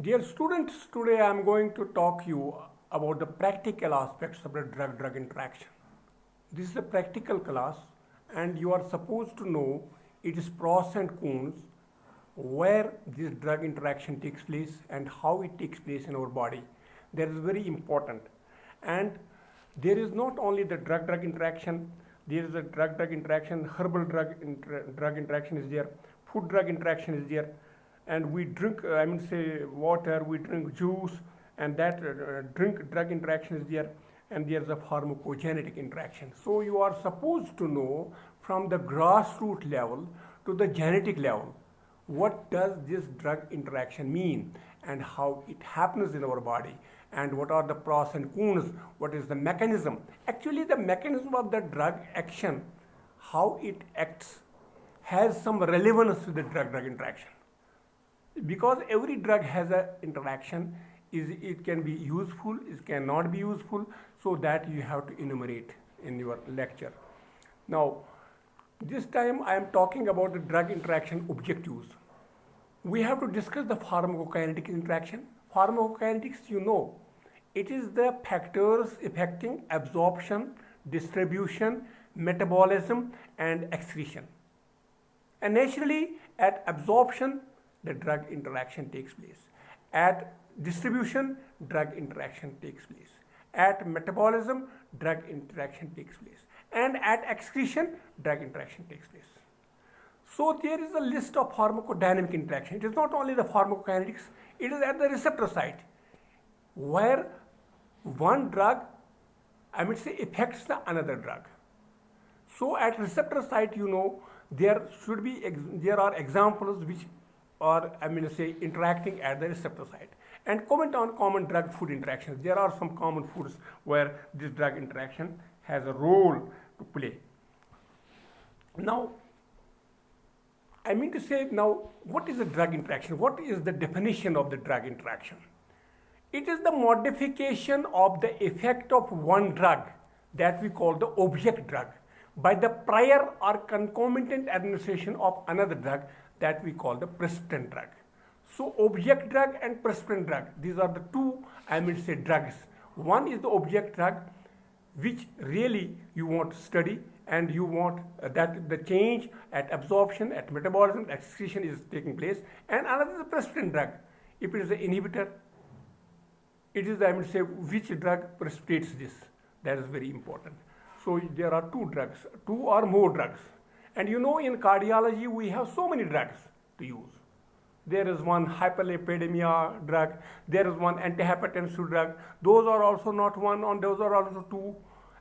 Dear students, today I am going to talk you about the practical aspects of the drug-drug interaction. This is a practical class and you are supposed to know its pros and cons, where this drug interaction takes place and how it takes place in our body. That is very important. And there is not only the drug-drug interaction, there is a drug-drug interaction, herbal drug interaction is there, food drug interaction is there, and we drink, say water, we drink juice, and that drink drug interaction is there, and there's a pharmacogenetic interaction. So you are supposed to know from the grassroots level to the genetic level, what does this drug interaction mean and how it happens in our body, and what are the pros and cons, what is the mechanism. Actually, the mechanism of the drug action, how it acts, has some relevance to the drug-drug interaction. Because every drug has an interaction, it can be useful, it cannot be useful, so that you have to enumerate in your lecture. Now, this time I am talking about the drug interaction objectives. We have to discuss the pharmacokinetic interaction. Pharmacokinetics, you know, it is the factors affecting absorption, distribution, metabolism, and excretion. And naturally, at absorption, the drug interaction takes place. At distribution, drug interaction takes place. At metabolism, drug interaction takes place. And at excretion, drug interaction takes place. So there is a list of pharmacodynamic interaction. It is not only the pharmacokinetics, it is at the receptor site, where one drug, affects the another drug. So at receptor site, you know, there are examples which are, interacting at the receptor site. And comment on common drug-food interactions. There are some common foods where this drug interaction has a role to play. Now, what is a drug interaction? What is the definition of the drug interaction? It is the modification of the effect of one drug that we call the object drug by the prior or concomitant administration of another drug that we call the precipitant drug. So object drug and precipitant drug, these are the two, drugs. One is the object drug, which really you want to study, and you want that the change at absorption, at metabolism, excretion is taking place. And another is the precipitant drug. If it is an inhibitor, it is which drug precipitates this. That is very important. So there are two or more drugs. And you know, in cardiology, we have so many drugs to use. There is one hyperlipidemia drug, there is one antihypertensive drug. Those are also not one, and those are also two.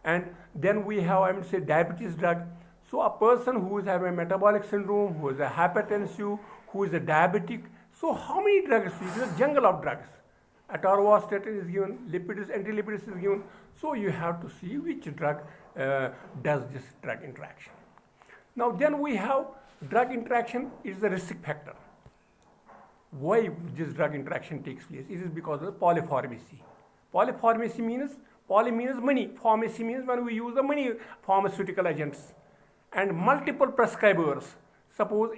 And then we have, diabetes drug. So a person who is having a metabolic syndrome, who is a hypertensive, who is a diabetic. So how many drugs? It is a jungle of drugs. Atorvastatin is given, antilipidus is given. So you have to see which drug does this drug interaction. Now then we have drug interaction is the risk factor. Why this drug interaction takes place? It is because of polypharmacy. Polypharmacy means, poly means many, pharmacy means when we use the many pharmaceutical agents and multiple prescribers. Suppose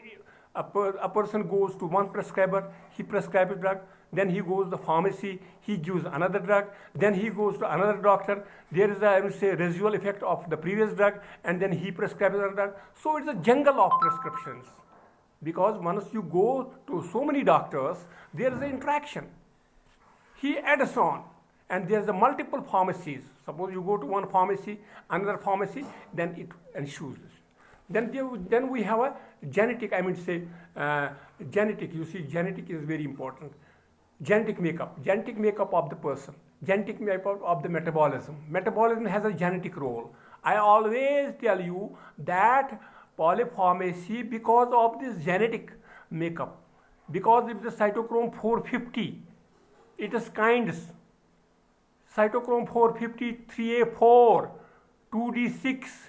a person goes to one prescriber, he prescribes a drug, then he goes to the pharmacy, he gives another drug, then he goes to another doctor, there is a residual effect of the previous drug, and then he prescribes another drug. So it's a jungle of prescriptions, because once you go to so many doctors, there is an interaction. He adds on, and there's a multiple pharmacies. Suppose you go to one pharmacy, another pharmacy, then it ensues this. Then we have a genetic, genetic, you see, genetic is very important. Genetic makeup of the person, genetic makeup of the metabolism. Metabolism has a genetic role. I always tell you that polypharmacy, because of this genetic makeup, because if the cytochrome 450, it is kinds, cytochrome 450, 3A4, 2D6,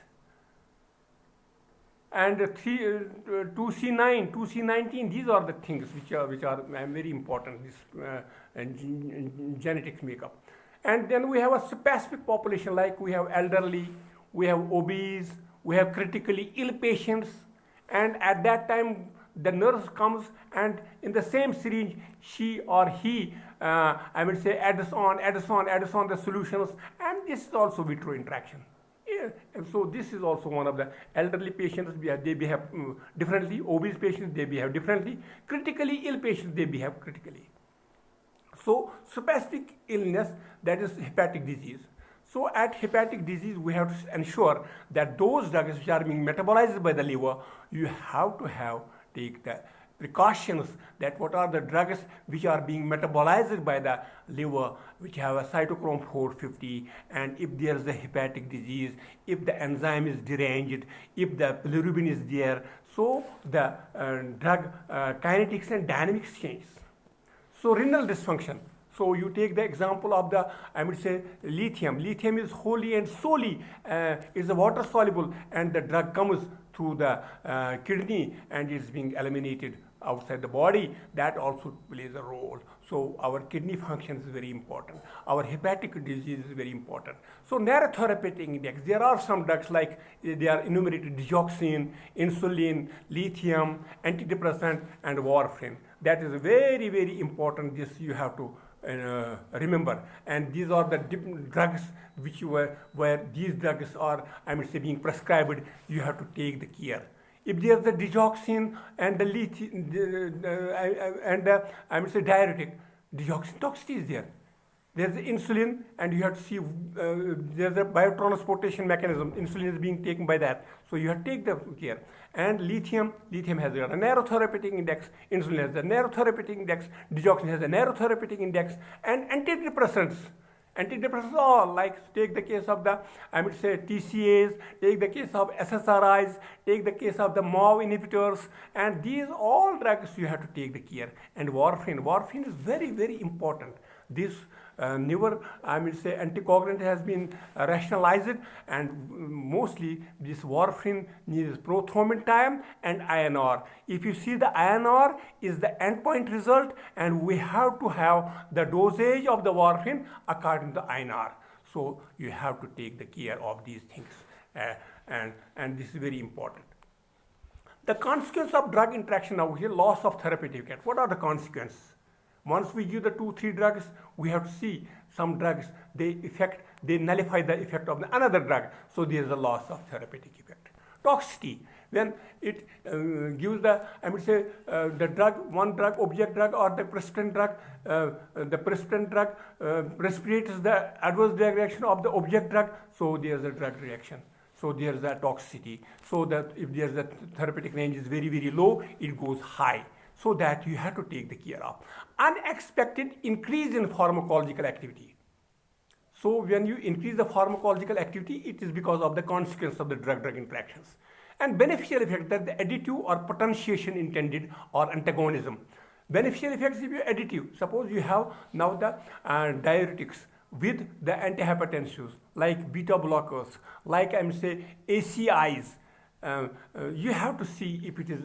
and 2C9, 2C19, these are the things which are very important, this genetic makeup. And then we have a specific population, like we have elderly, we have obese, we have critically ill patients, and at that time the nurse comes and in the same syringe she or he adds on the solutions, and this is also vitro interaction. Yeah, and so this is also one of the elderly patients. They behave differently. Obese patients, they behave differently. Critically ill patients, they behave critically. So spastic illness, that is hepatic disease. So at hepatic disease, we have to ensure that those drugs which are being metabolized by the liver, you have to take the precautions that what are the drugs which are being metabolized by the liver, which have a cytochrome 450, and if there is a hepatic disease, if the enzyme is deranged, if the bilirubin is there, so the drug kinetics and dynamics change. So renal dysfunction. So you take the example of the, lithium. Lithium is wholly and solely is a water soluble, and the drug comes through the kidney and is being eliminated outside the body. That also plays a role. So our kidney function is very important. Our hepatic disease is very important. So narrow therapeutic index, there are some drugs like they are enumerated: digoxin, insulin, lithium, antidepressant, and warfarin. That is very, very important. This you have to remember. And these are the drugs which where these drugs are being prescribed, you have to take the care. If there's the digoxin and the lithium diuretic, digoxin toxicity is there. There's the insulin, and you have to see there's a biotransportation mechanism. Insulin is being taken by that, so you have to take the care. And lithium has a narrow therapeutic index. Insulin has a narrow therapeutic index. Digoxin has a narrow therapeutic index. And antidepressants all, like take the case of the TCAs, take the case of SSRIs, take the case of the MAO inhibitors, and these all drugs you have to take the care. And warfarin is very, very important. This newer anticoagulant has been rationalized, and mostly this warfarin needs prothrombin and INR. If you see, the INR is the endpoint result, and we have to have the dosage of the warfarin according to INR. So you have to take the care of these things, and this is very important. The consequence of drug interaction now here, loss of therapeutic effect. What are the consequences? Once we give the 2-3 drugs, we have to see some drugs, they nullify the effect of another drug, so there is a loss of therapeutic effect. Toxicity, when it gives the drug, one drug, object drug, or the precipitant drug, precipitates the adverse drug reaction of the object drug, so there is a drug reaction. So there is a toxicity. So that if there is a therapeutic range is very, very low, it goes high. So that you have to take the care of. Unexpected increase in pharmacological activity. So when you increase the pharmacological activity, it is because of the consequence of the drug-drug interactions. And beneficial effect, that the additive or potentiation intended or antagonism. Beneficial effects if you additive. Suppose you have now the diuretics with the antihypertensives like beta blockers, like ACIs. You have to see if it is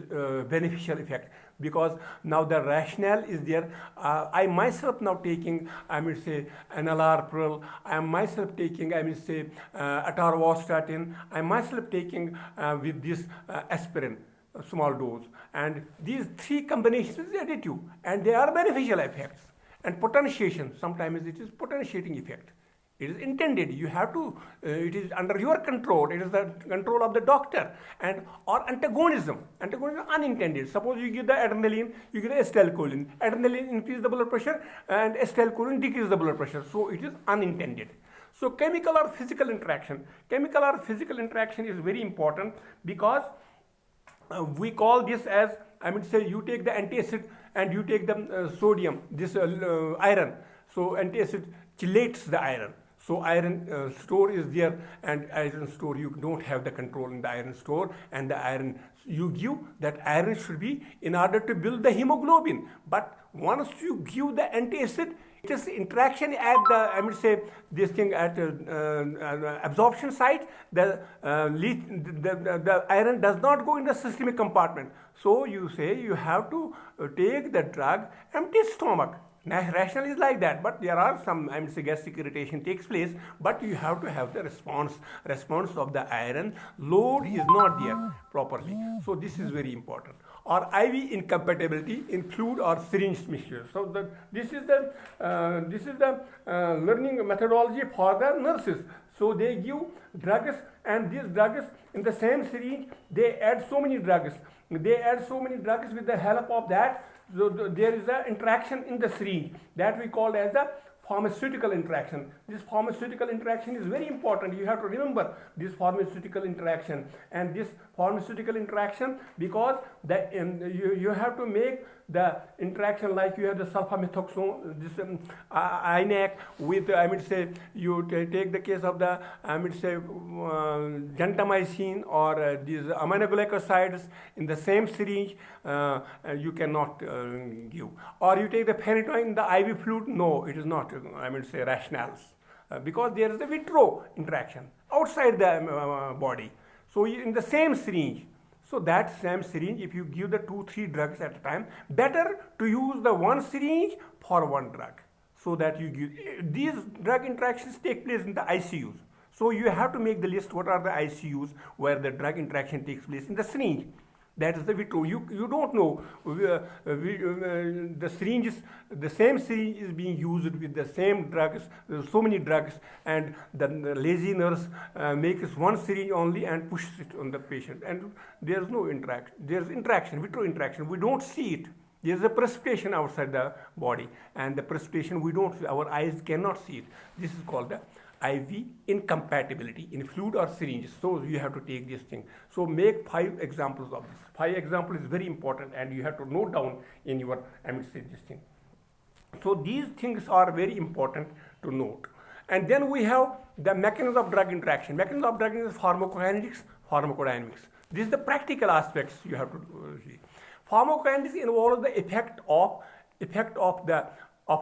beneficial effect, because now the rationale is there. I myself now taking enalapril, I am myself taking atorvastatin, I am myself taking with this aspirin, small dose, and these 3 combinations is additive, and they are beneficial effects. And potentiation, sometimes it is potentiating effect. It is intended. You have to. It is under your control. It is the control of the doctor. Or antagonism. Antagonism unintended. Suppose you give the adrenaline, you give the acetylcholine. Adrenaline increases the blood pressure, and acetylcholine decreases the blood pressure. So it is unintended. So chemical or physical interaction. Chemical or physical interaction is very important, because we call this as you take the antacid and you take the sodium, this iron. So antacid chelates the iron. So iron store is there, and iron store, you don't have the control in the iron store, and the iron you give, that iron should be in order to build the hemoglobin. But once you give the antacid, it is interaction at the this thing at absorption site. The iron does not go in the systemic compartment. So you say you have to take the drug empty stomach. Rationale is like that, but there are some gastric irritation takes place, but you have to have the response of the iron. Load is not there properly. So this is very important. or IV incompatibility in fluid or syringe mixture. So this is the learning methodology for the nurses. So they give drugs, and these drugs in the same syringe they add so many drugs. They add so many drugs with the help of that. So there is an interaction in the syringe that we call as the pharmaceutical interaction. This pharmaceutical interaction is very important. You have to remember this pharmaceutical interaction, and this pharmaceutical interaction, because you have to make the interaction like you have the sulfamethoxone, this INAC with you take the case of the gentamicin or these aminoglycosides in the same syringe. You cannot give, or you take the phenytoin in the IV fluid. No, it is not rationals, because there is a vitro interaction outside the body. So in the same syringe, so that same syringe, if you give the 2-3 drugs at a time, better to use the one syringe for one drug, so that you give. These drug interactions take place in the ICUs. So you have to make the list what are the ICUs where the drug interaction takes place in the syringe. That is the vitro. You don't know. The syringe is, the same syringe is being used with the same drugs, so many drugs, and the lazy nurse makes one syringe only and pushes it on the patient, and there is no interaction. There is interaction, vitro interaction. We don't see it. There is a precipitation outside the body, and the precipitation we don't see. Our eyes cannot see it. This is called the IV incompatibility in fluid or syringes. So you have to take this thing. So make 5 examples of this. 5 examples is very important, and you have to note down in your this thing. So these things are very important to note. And then we have the mechanism of drug interaction. Mechanism of drug interaction is pharmacokinetics, pharmacodynamics. This is the practical aspects you have to see. Pharmacokinetics involves the effect of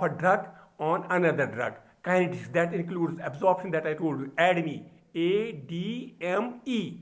a drug on another drug. Kinetics, that includes absorption, that I told you, ADME, ADME.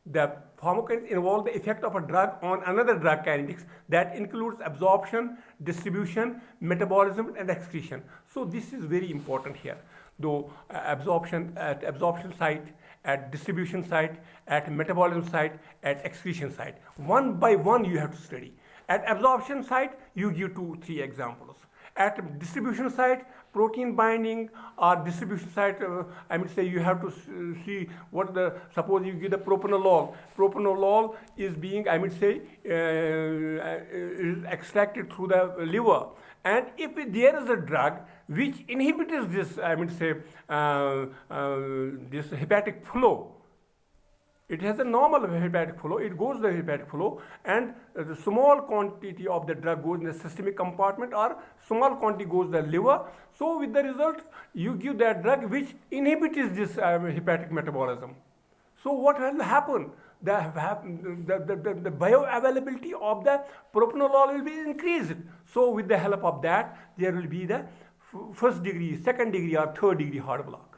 The pharmacokinetics involve the effect of a drug on another drug. Kinetics, that includes absorption, distribution, metabolism, and excretion. So this is very important here. Though absorption at absorption site, at distribution site, at metabolism site, at excretion site. One by one you have to study. At absorption site, you give 2-3 examples. At distribution site, protein binding, or distribution site, you have to see what suppose you give the propranolol. Propranolol is being, is extracted through the liver. And if there is a drug which inhibits this, this hepatic flow, it has a normal hepatic flow, it goes the hepatic flow, and the small quantity of the drug goes in the systemic compartment, or small quantity goes the liver. So with the result, you give that drug which inhibits this hepatic metabolism. So what will happen? The bioavailability of the propranolol will be increased. So with the help of that, there will be the first degree, second degree, or third degree heart block.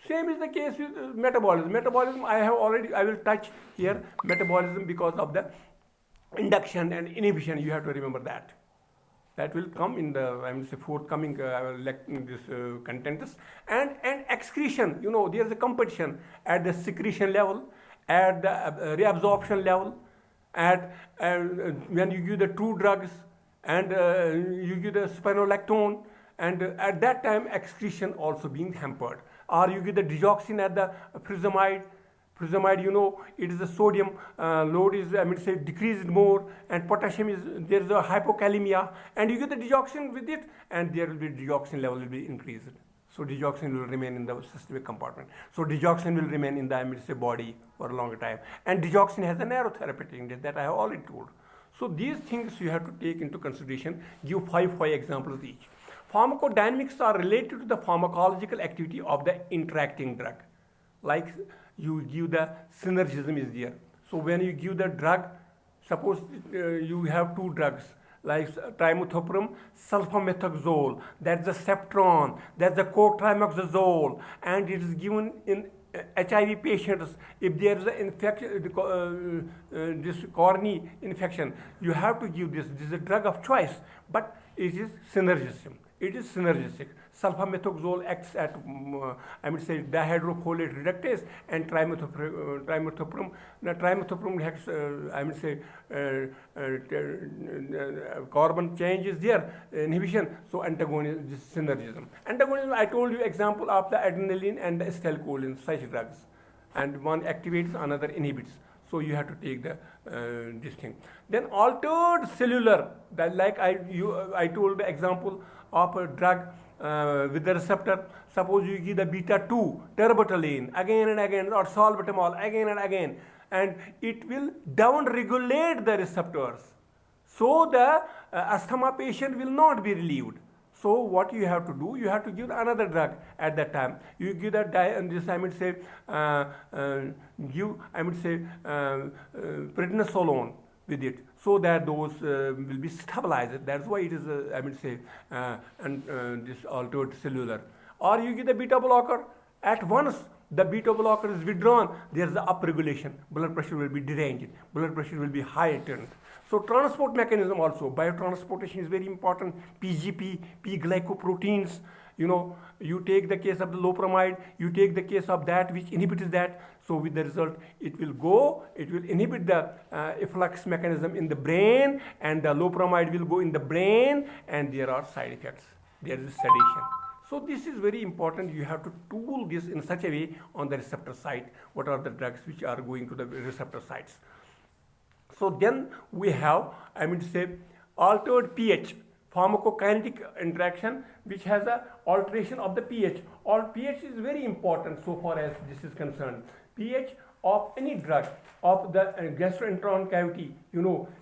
Same is the case with metabolism. Metabolism, I will touch here metabolism because of the induction and inhibition. You have to remember that. That will come in the forthcoming contents. And excretion, there is a competition at the secretion level, at the reabsorption level, at when you give the 2 drugs, and you give the spironolactone, and at that time excretion also being hampered. Or you give the digoxin at the pyrazamide. Pyrazamide, it is the sodium load is, decreased more, and potassium there is a hypokalemia, and you get the digoxin with it, and there will be digoxin level will be increased. So digoxin will remain in the systemic compartment. So digoxin will remain in the body for a longer time. And digoxin has a narrow therapeutic index that I have already told. So these things you have to take into consideration. Give 5 examples each. Pharmacodynamics are related to the pharmacological activity of the interacting drug. Like you give the synergism is there. So when you give the drug, suppose you have 2 drugs like trimethoprim, sulfamethoxazole, that's the Septron, that's the cotrimoxazole, and it is given in HIV patients. If there is an infection, this corny infection, you have to give this. This is a drug of choice, but it is synergism. it is synergistic. Sulfamethoxazole acts at, I would say, dihydrofolate reductase, and trimethoprim. Now, trimethoprim acts, I would say, carbon change is there, inhibition. So antagonism, this synergism. Antagonism, I told you example of the adrenaline and the acetylcholine, such drugs, and one activates, another inhibits. So you have to take the this thing. Then altered cellular, that like I told the example of a drug with the receptor. Suppose you give the beta 2 terbutaline again and again, or salbutamol again and again, and it will down regulate the receptors. So the asthma patient will not be relieved. So what you have to do, you have to give another drug at that time. You give that this I would say prednisolone with it, so that those will be stabilized. That's why it is I would say this altered cellular. Or you give the beta blocker. At once the beta blocker is withdrawn, there is the upregulation. Blood pressure will be deranged. Blood pressure will be heightened. So transport mechanism also, biotransportation is very important. PGP, P-glycoproteins, you take the case of the loperamide, you take the case of that which inhibits that. So with the result, it will inhibit the efflux mechanism in the brain, and the loperamide will go in the brain, and there are side effects. There is sedation. So this is very important. You have to tool this in such a way on the receptor site. What are the drugs which are going to the receptor sites? So then we have, I mean to say, altered pH, pharmacokinetic interaction, which has a alteration of the pH. Or pH is very important so far as this is concerned. pH of any drug, of the gastrointestinal cavity,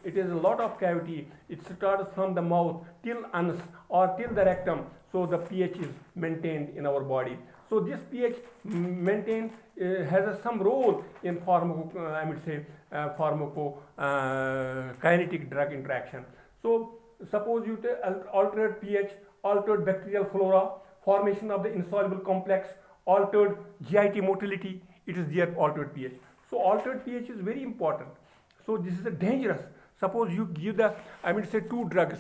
it is a lot of cavity. It starts from the mouth till anus or till the rectum. So the pH is maintained in our body. So this pH maintained has some role in pharmacokinetic drug interaction. So suppose you take altered pH, altered bacterial flora, formation of the insoluble complex, altered GIT motility, it is their altered pH. So altered pH is very important. So this is dangerous. Suppose you give the, two drugs.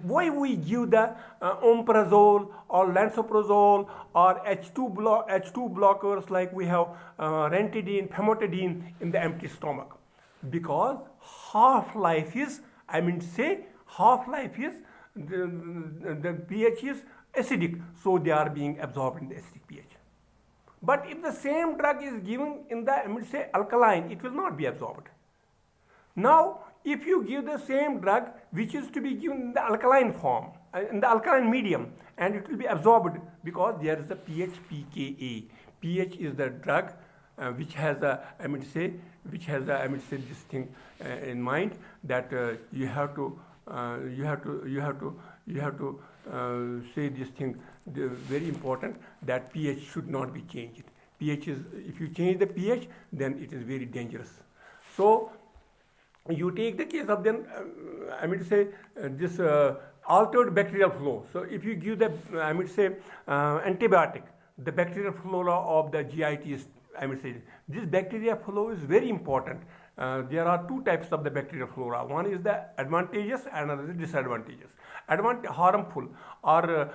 Why we give the omeprazole or lansoprazole or H2 blockers, like we have ranitidine, famotidine in the empty stomach? Because half-life is, the pH is acidic, so they are being absorbed in the acidic pH. But if the same drug is given in the alkaline, it will not be absorbed. Now, if you give the same drug which is to be given in the alkaline form, in the alkaline medium, and it will be absorbed, because there is a pH pKa. pH is the drug which has a, this thing in mind, that you have to say this thing, very important, that pH should not be changed. pH is, if you change the pH, then it is very dangerous. So you take the case of then, this altered bacterial flow. So if you give the, antibiotic, the bacterial flora of the GIT is, this bacteria flow is very important. There are two types of the bacterial flora. One is the advantageous and another is disadvantageous. Harmful or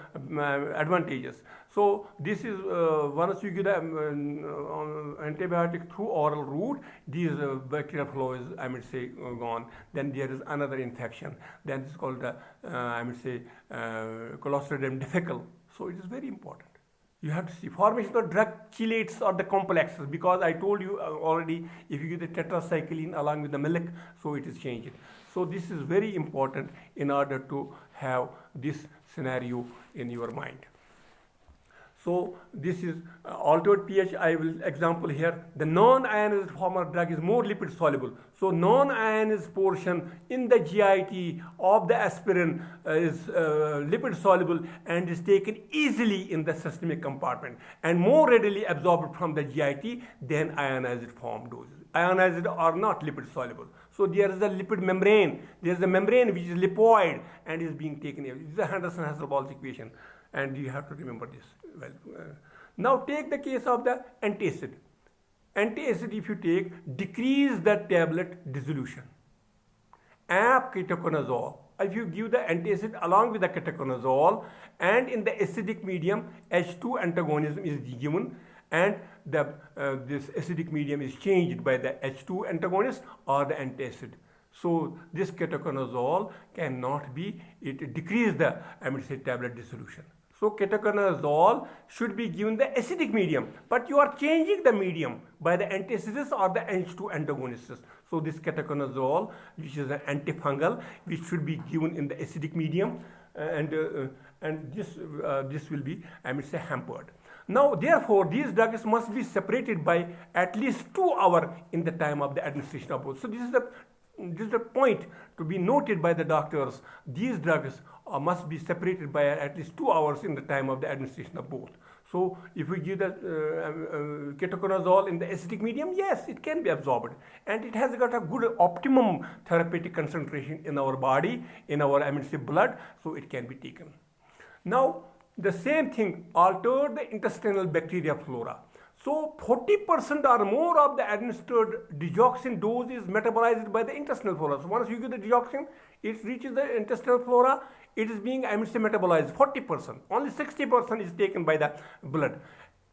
advantageous. So this is once you give the antibiotic through oral route, these bacterial flow is gone. Then there is another infection. Then it's called the Clostridium difficile. So it is very important. You have to see formation of drug chelates or the complexes, because I told you already, if you give the tetracycline along with the milk, so it is changed. So this is very important in order to have this scenario in your mind. So this is altered pH. I will example here. The non-ionized form of drug is more lipid soluble. So non-ionized portion in the GIT of the aspirin is lipid soluble and is taken easily in the systemic compartment and more readily absorbed from the GIT than ionized form doses. Ionized are not lipid soluble. So there is a lipid membrane. There is a membrane which is lipoid and is being taken. This is the Henderson-Hasselbalch equation, and you have to remember this. Well, now take the case of the antacid. Antacid, if you take, decrease the tablet dissolution. Ketoconazole if you give the antacid along with the ketoconazole and in the acidic medium H2 antagonism is given, and this acidic medium is changed by the H2 antagonist or the antacid. So this ketoconazole cannot be, it decrease the tablet dissolution. So ketoconazole should be given the acidic medium, but you are changing the medium by the antacids or the H2 antagonists. So this ketoconazole, which is an antifungal, which should be given in the acidic medium, and this will be hampered. Now, therefore, these drugs must be separated by at least 2 hours in the time of the administration of both. So this is the point to be noted by the doctors. These drugs must be separated by at least 2 hours in the time of the administration of both. So if we give the ketoconazole in the acidic medium, yes, it can be absorbed, and it has got a good optimum therapeutic concentration in our body, in our blood, so it can be taken. Now, the same thing altered the intestinal bacteria flora. So 40% or more of the administered digoxin dose is metabolized by the intestinal flora. So once you give the digoxin, it reaches the intestinal flora, it is being metabolized 40%. Only 60% is taken by the blood.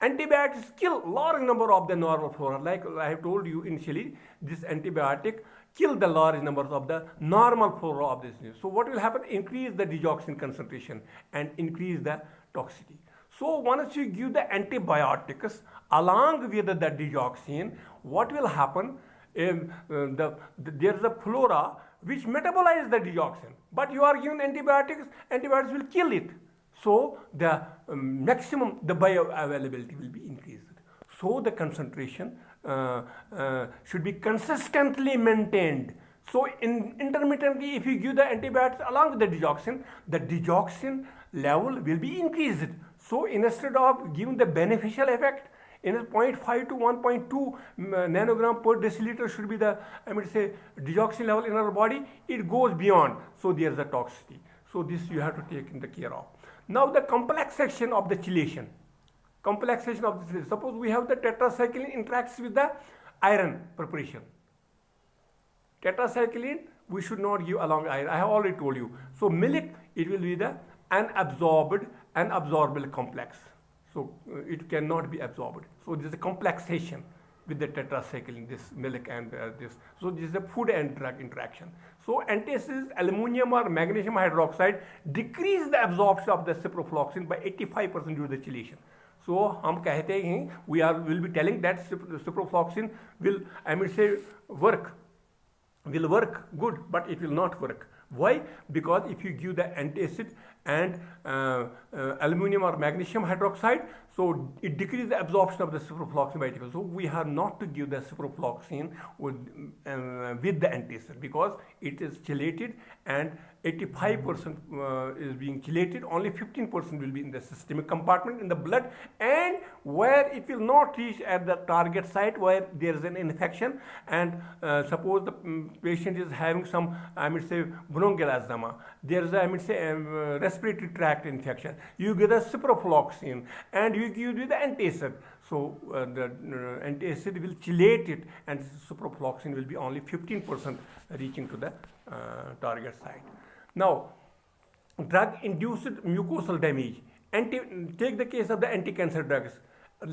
Antibiotics kill large number of the normal flora. Like I have told you initially, this antibiotic kill the large numbers of the normal flora of this disease. So what will happen? Increase the digoxin concentration and increase the toxicity. So once you give the antibiotics along with the digoxin, what will happen? There is a flora which metabolize the digoxin, but you are given antibiotics will kill it. So the maximum, the bioavailability will be increased. So the concentration should be consistently maintained. So intermittently, if you give the antibiotics along with the digoxin level will be increased. So instead of giving the beneficial effect, in 0.5 to 1.2 nanogram per deciliter should be the digoxin level in our body, it goes beyond. So there is a toxicity. So this you have to take in the care of. Now the complexation of the chelation. Suppose we have the tetracycline interacts with the iron preparation. Tetracycline we should not give along iron. I have already told you. So milk, it will be the unabsorbable complex. So it cannot be absorbed. So this is a complexation with the tetracycline, this milk and this. So this is a food and drug interaction. So antacids, aluminum or magnesium hydroxide decrease the absorption of the ciprofloxacin by 85% due to the chelation. So हम कहते हैं, will be telling that ciprofloxacin will work good, but it will not work. Why? Because if you give the antacid and aluminum or magnesium hydroxide, so it decreases the absorption of the ciprofloxacin by 80%. So we have not to give the ciprofloxacin with the antacid because it is chelated, and 85% is being chelated, only 15% will be in the systemic compartment in the blood, and where it will not reach at the target site where there is an infection, and suppose the patient is having some bronchial asthma, there is a respiratory tract infection, you give the ciprofloxacin and you give the antacid. So the antacid will chelate it, and ciprofloxacin will be only 15% reaching to the target site. Now, drug-induced mucosal damage. Take the case of the anti-cancer drugs.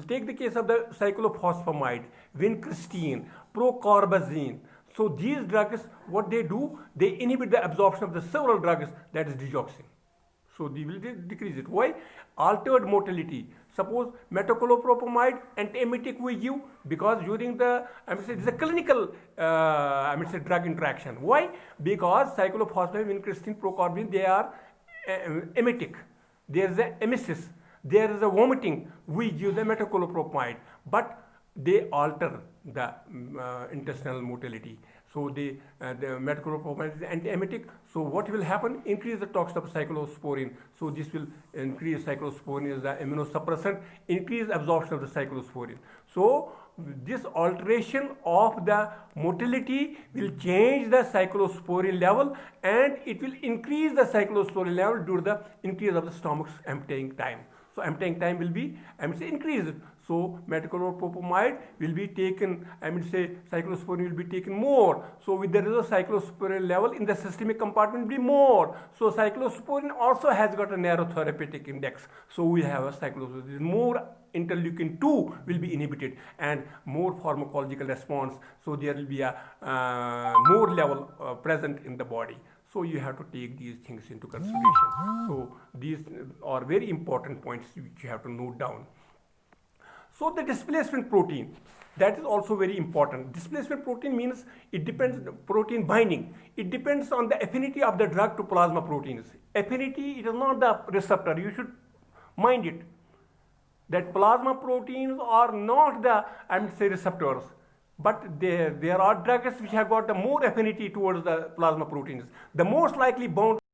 Take the case of the cyclophosphamide, vincristine, procarbazine. So these drugs, what they do, they inhibit the absorption of the several drugs, that is digoxin. So they will decrease it. Why? Altered motility. Suppose metoclopropamide, antiemetic we give because during the, it is a clinical, drug interaction. Why? Because cyclophosphamide, vincristine, procarbazine, they are emetic. There is a emesis. There is a vomiting. We give the metoclopropamide, but they alter the intestinal motility. So the metoclopropamide is antiemetic. So what will happen? Increase the toxicity of cyclosporine. So this will increase cyclosporine as the immunosuppressant, increase absorption of the cyclosporine. So this alteration of the motility will change the cyclosporine level, and it will increase the cyclosporine level due to the increase of the stomach's emptying time. so emptying time will be, increased. So metoclopropamide will be taken, cyclosporin will be taken more. So with the result, cyclosporin level in the systemic compartment will be more. So cyclosporin also has got a narrow therapeutic index. So we have a cyclosporin, more interleukin 2 will be inhibited and more pharmacological response. So there will be a more level present in the body. So you have to take these things into consideration. So these are very important points which you have to note down. So the displacement protein, that is also very important. Displacement protein means it depends protein binding. It depends on the affinity of the drug to plasma proteins. Affinity, it is not the receptor. You should mind it that plasma proteins are not the receptors, but there are drugs which have got the more affinity towards the plasma proteins. The most likely bound